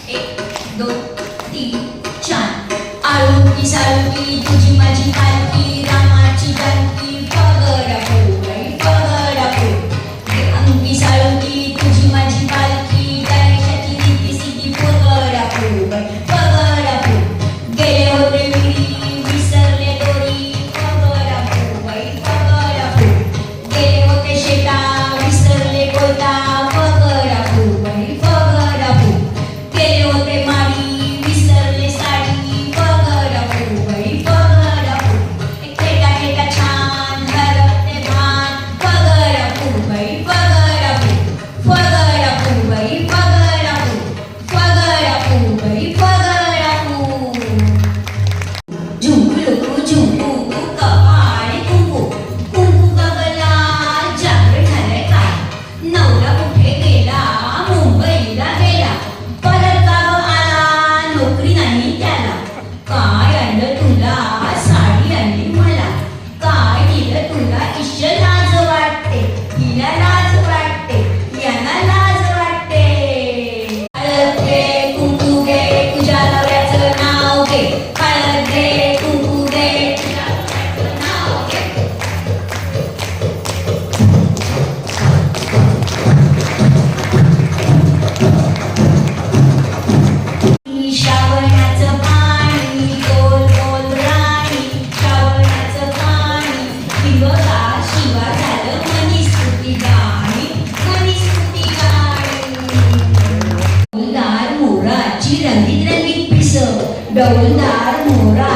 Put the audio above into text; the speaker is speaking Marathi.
एक दोन तीन चार. आळुकी साळुकी तुझी माझी पालखी, रामाची जानकी पगडा फुगई पगडा फुग. अंकी साळुकी तुझी माझी पालखी, गणेशाची रीती सिद्धी पगडा फुगई पगडा फुग. गेले होते विडी विसरले दोरी पगडा फुगई पगडा फुग. गेले होते शेता विसरले कोयता पगडा फुगई पगडा फुग. गेले होते माडी विसरले साडी पगडा फुगई पगडा फुग. खेटा खेटा छान हरपते भान पगडा फुगई पगडा फुग. पगडा फुगई पगडा फुग. पगडा फुगई पगडा फुग. झुंकू झुंकू कपाळी कुंकू, कुंकू गगला जागर झालंय काय. नवरा कुठे गेला, मुंबईला गेला, परत गाव आला, नोकरी नाही त्याला. काय आणलं तुला, साडी आणली मला, काय दिलं तुला, इश्श लाज वाटते, हिला लाज वाटते, यांना लाज वाटते. हळद घे कुंकू घे तुझ्या नवऱ्याचं नाव घे, हळद घे कुंकू घे तुझ्या नवऱ्याचं नाव घे. श्रावणाचं पाणी गोल गोल राणी, श्रावणाचं पाणी हिरवगार शिवा झालं मनीस्फुर्ती गाणी, मनीस्फुर्ती गाणी. डौलदार मोराची रंगीत रंगीत पिस, डौलदार मोरा